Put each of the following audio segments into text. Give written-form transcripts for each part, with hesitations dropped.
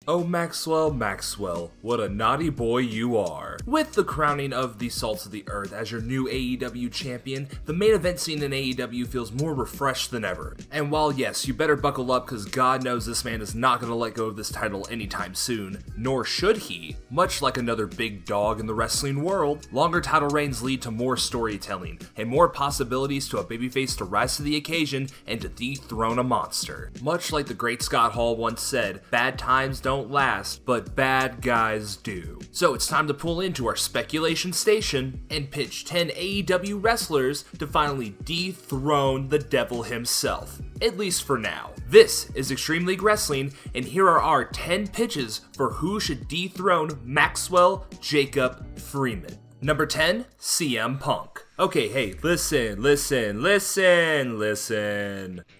Oh Maxwell, Maxwell, what a naughty boy you are. With the crowning of the Salt of the Earth as your new AEW champion, the main event scene in AEW feels more refreshed than ever. And while yes, you better buckle up because God knows this man is not going to let go of this title anytime soon, nor should he, much like another big dog in the wrestling world, longer title reigns lead to more storytelling and more possibilities to a babyface to rise to the occasion and to dethrone a monster. Much like the great Scott Hall once said, bad times don't last, but bad guys do. So it's time to pull into our speculation station and pitch 10 AEW wrestlers to finally dethrone the devil himself. At least for now. This is Extreme League Wrestling, and here are our 10 pitches for who should dethrone Maxwell Jacob Freeman. Number 10, CM Punk. Okay, hey, listen.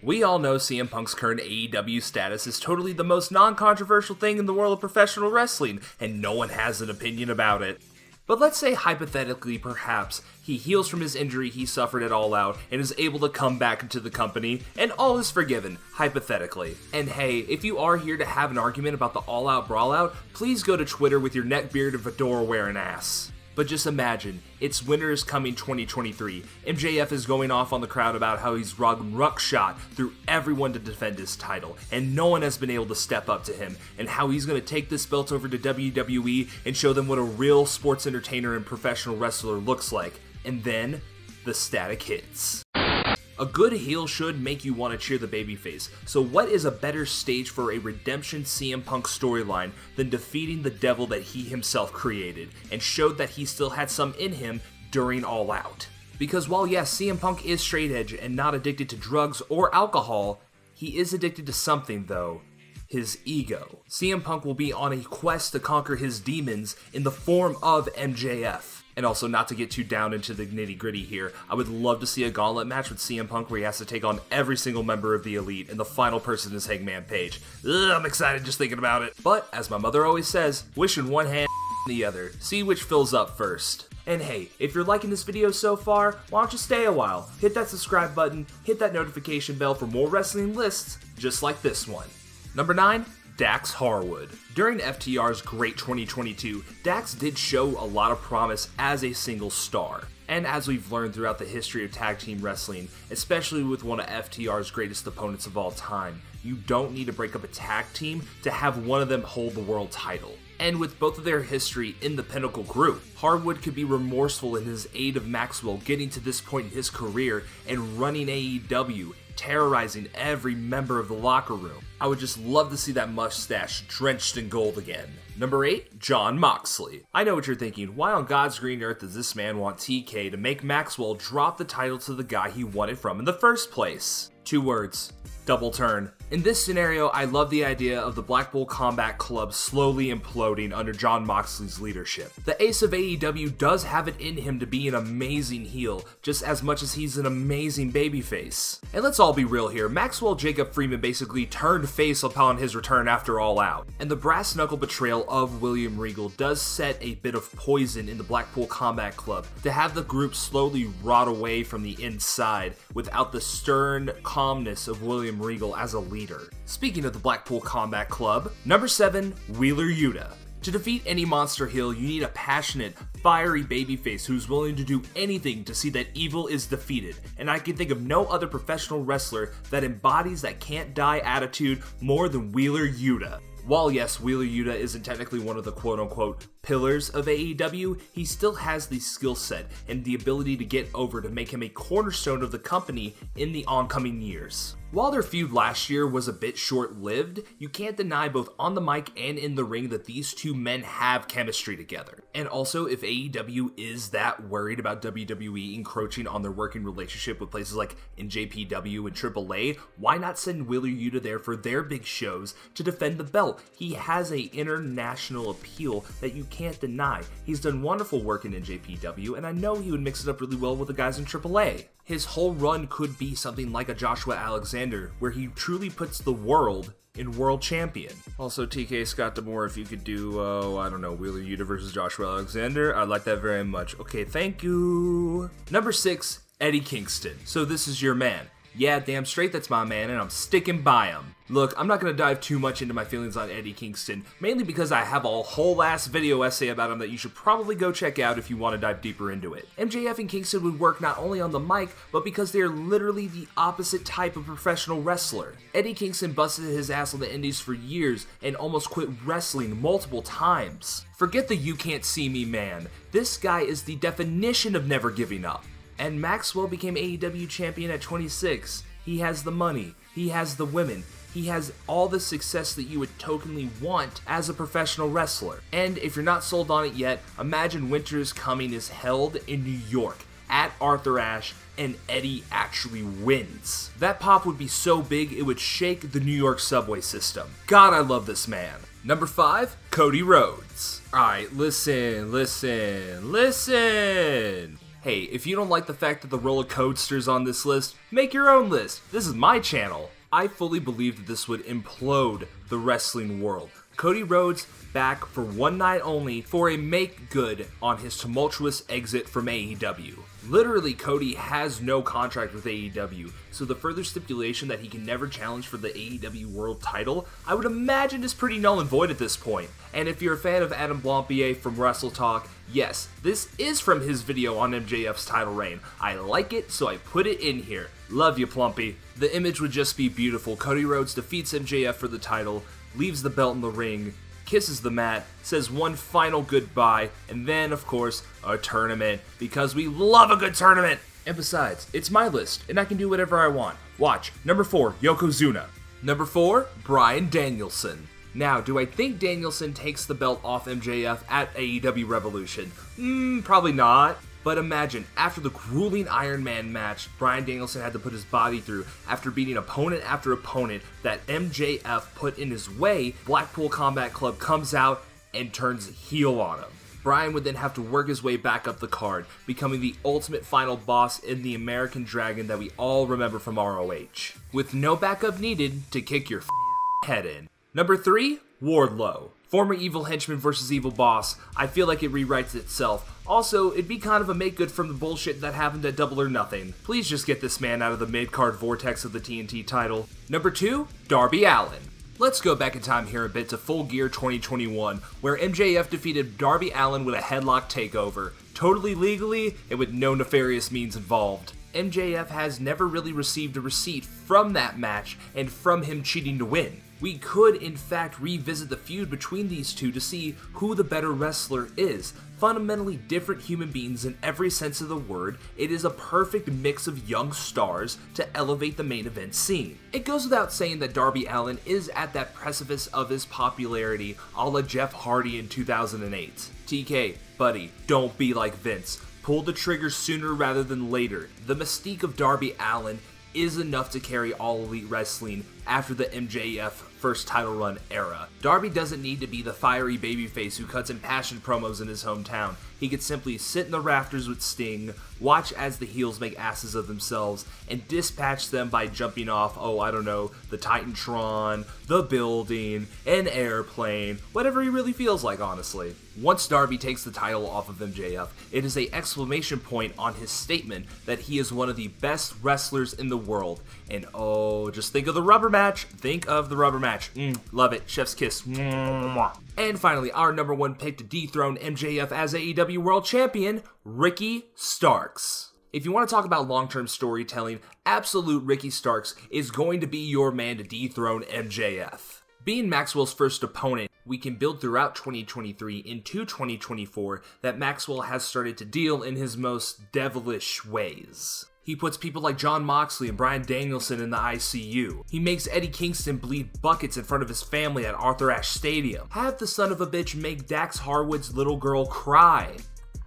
We all know CM Punk's current AEW status is totally the most non-controversial thing in the world of professional wrestling, and no one has an opinion about it. But let's say hypothetically, perhaps, he heals from his injury he suffered at All Out and is able to come back into the company, and all is forgiven, hypothetically. And hey, if you are here to have an argument about the All Out Brawl Out, please go to Twitter with your neckbeard and fedora wearing ass. But just imagine, it's winter is coming 2023. MJF is going off on the crowd about how he's run ruckshot through everyone to defend his title, and no one has been able to step up to him, and how he's going to take this belt over to WWE and show them what a real sports entertainer and professional wrestler looks like. And then, the static hits. A good heel should make you want to cheer the babyface, so what is a better stage for a redemption CM Punk storyline than defeating the devil that he himself created, and showed that he still had some in him during All Out. Because while yes, CM Punk is straight edge and not addicted to drugs or alcohol, he is addicted to something though. His ego. CM Punk will be on a quest to conquer his demons in the form of MJF. And also, not to get too down into the nitty-gritty here, I would love to see a gauntlet match with CM Punk where he has to take on every single member of the Elite, and the final person is Hangman Page. Ugh, I'm excited just thinking about it. But, as my mother always says, wish in one hand, the other. See which fills up first. And hey, if you're liking this video so far, why don't you stay a while? Hit that subscribe button, hit that notification bell for more wrestling lists, just like this one. Number 9. Dax Harwood. During FTR's great 2022, Dax did show a lot of promise as a single star. And as we've learned throughout the history of tag team wrestling, especially with one of FTR's greatest opponents of all time, you don't need to break up a tag team to have one of them hold the world title. And with both of their history in the Pinnacle group, Harwood could be remorseful in his aid of Maxwell getting to this point in his career and running AEW, terrorizing every member of the locker room. I would just love to see that mustache drenched in gold again. Number 8, Jon Moxley. I know what you're thinking, why on God's green earth does this man want TK to make Maxwell drop the title to the guy he won it from in the first place? 2 words. Double turn. In this scenario, I love the idea of the Blackpool Combat Club slowly imploding under Jon Moxley's leadership. The ace of AEW does have it in him to be an amazing heel, just as much as he's an amazing babyface. And let's all be real here, Maxwell Jacob Freeman basically turned face upon his return after All Out. And the brass knuckle betrayal of William Regal does set a bit of poison in the Blackpool Combat Club to have the group slowly rot away from the inside without the stern calmness of William Regal as a leader. Speaking of the Blackpool Combat Club, number 7, Wheeler Yuta. To defeat any monster heel, you need a passionate, fiery babyface who's willing to do anything to see that evil is defeated, and I can think of no other professional wrestler that embodies that can't die attitude more than Wheeler Yuta. While yes, Wheeler Yuta isn't technically one of the quote-unquote pillars of AEW, he still has the skill set and the ability to get over to make him a cornerstone of the company in the oncoming years. While their feud last year was a bit short-lived, you can't deny both on the mic and in the ring that these two men have chemistry together. And also, if AEW is that worried about WWE encroaching on their working relationship with places like NJPW and AAA, why not send Wheeler Yuta there for their big shows to defend the belt? He has an international appeal that you can't deny. He's done wonderful work in NJPW, and I know he would mix it up really well with the guys in AAA. His whole run could be something like a Joshua Alexander, where he truly puts the world in World Champion. Also, TK Scott D'Amore, if you could do, I don't know, Wheeler Yuta versus Joshua Alexander, I'd like that very much. Okay, thank you. Number 6, Eddie Kingston. So this is your man. Yeah, damn straight that's my man, and I'm sticking by him. Look, I'm not going to dive too much into my feelings on Eddie Kingston, mainly because I have a whole ass video essay about him that you should probably go check out if you want to dive deeper into it. MJF and Kingston would work not only on the mic, but because they are literally the opposite type of professional wrestler. Eddie Kingston busted his ass on the indies for years and almost quit wrestling multiple times. Forget the "you can't see me" man. This guy is the definition of never giving up. And Maxwell became AEW champion at 26. He has the money, he has the women, he has all the success that you would tokenly want as a professional wrestler. And if you're not sold on it yet, imagine Winter's Coming is held in New York at Arthur Ashe and Eddie actually wins. That pop would be so big it would shake the New York subway system. God, I love this man. Number 5, Cody Rhodes. Alright, listen. Hey, if you don't like the fact that the roller coaster's on this list, make your own list. This is my channel. I fully believe that this would implode the wrestling world. Cody Rhodes back for one night only for a make good on his tumultuous exit from AEW. Literally, Cody has no contract with AEW, so the further stipulation that he can never challenge for the AEW World title, I would imagine is pretty null and void at this point. And if you're a fan of Adam Blampier from Wrestle Talk, yes, this is from his video on MJF's title reign. I like it, so I put it in here. Love you, Plumpy. The image would just be beautiful. Cody Rhodes defeats MJF for the title, leaves the belt in the ring, kisses the mat, says one final goodbye, and then, of course, a tournament, because we love a good tournament! And besides, it's my list, and I can do whatever I want. Watch. Number 4, Yokozuna. Number 4, Bryan Danielson. Now, do I think Danielson takes the belt off MJF at AEW Revolution? Probably not. But imagine, after the grueling Iron Man match Bryan Danielson had to put his body through after beating opponent after opponent that MJF put in his way, Blackpool Combat Club comes out and turns heel on him. Bryan would then have to work his way back up the card, becoming the ultimate final boss in the American Dragon that we all remember from ROH, with no backup needed to kick your head in. Number 3, Wardlow. Former evil henchman versus evil boss. I feel like it rewrites itself. Also, it'd be kind of a make good from the bullshit that happened at Double or Nothing. Please just get this man out of the mid-card vortex of the TNT title. Number 2, Darby Allen. Let's go back in time here a bit to Full Gear 2021, where MJF defeated Darby Allen with a headlock takeover, totally legally and with no nefarious means involved. MJF has never really received a receipt from that match and from him cheating to win. We could, in fact, revisit the feud between these two to see who the better wrestler is. Fundamentally different human beings in every sense of the word, it is a perfect mix of young stars to elevate the main event scene. It goes without saying that Darby Allin is at that precipice of his popularity a la Jeff Hardy in 2008. TK, buddy, don't be like Vince. Pull the trigger sooner rather than later. The mystique of Darby Allin is enough to carry All Elite Wrestling after the MJF first title run era. Darby doesn't need to be the fiery babyface who cuts impassioned promos in his hometown. He could simply sit in the rafters with Sting, watch as the heels make asses of themselves, and dispatch them by jumping off, the Titantron, the building, an airplane, whatever he really feels like, honestly. Once Darby takes the title off of MJF, it is an exclamation point on his statement that he is one of the best wrestlers in the world. And just think of the rubber match. Think of the rubber match. Love it. Chef's kiss. And finally, our number 1 pick to dethrone MJF as AEW World Champion, Ricky Starks. If you want to talk about long-term storytelling, absolute Ricky Starks is going to be your man to dethrone MJF. Being Maxwell's first opponent, we can build throughout 2023 into 2024 that Maxwell has started to deal in his most devilish ways. He puts people like Jon Moxley and Bryan Danielson in the ICU. He makes Eddie Kingston bleed buckets in front of his family at Arthur Ashe Stadium. Have the son of a bitch make Dax Harwood's little girl cry.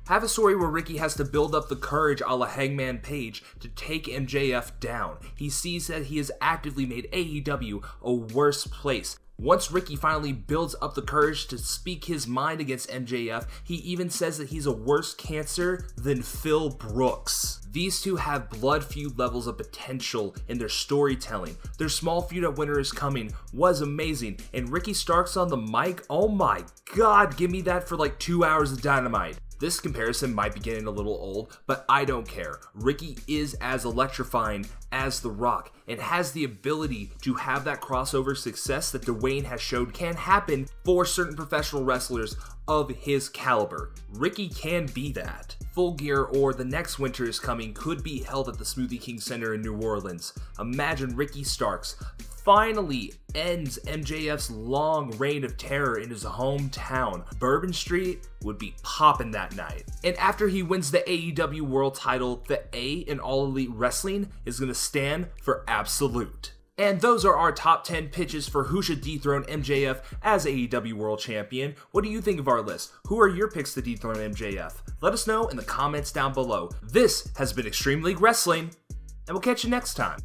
Have a story where Ricky has to build up the courage a la Hangman Page to take MJF down. He sees that he has actively made AEW a worse place. Once Ricky finally builds up the courage to speak his mind against MJF, he even says that he's a worse cancer than Phil Brooks. These two have blood feud levels of potential in their storytelling. Their small feud at Winter is Coming was amazing, and Ricky Starks on the mic, oh my god, give me that for like 2 hours of Dynamite. This comparison might be getting a little old, but I don't care. Ricky is as electrifying as The Rock and has the ability to have that crossover success that Dwayne has showed can happen for certain professional wrestlers of his caliber. Ricky can be that. Full Gear or The Next Winter Is Coming could be held at the Smoothie King Center in New Orleans. Imagine Ricky Starks finally ends MJF's long reign of terror in his hometown. Bourbon Street would be poppin' that night. And after he wins the AEW World title, the A in All Elite Wrestling is gonna stand for Absolute. And those are our top 10 pitches for who should dethrone MJF as AEW World Champion. What do you think of our list? Who are your picks to dethrone MJF? Let us know in the comments down below. This has been Extreme League Wrestling, and we'll catch you next time.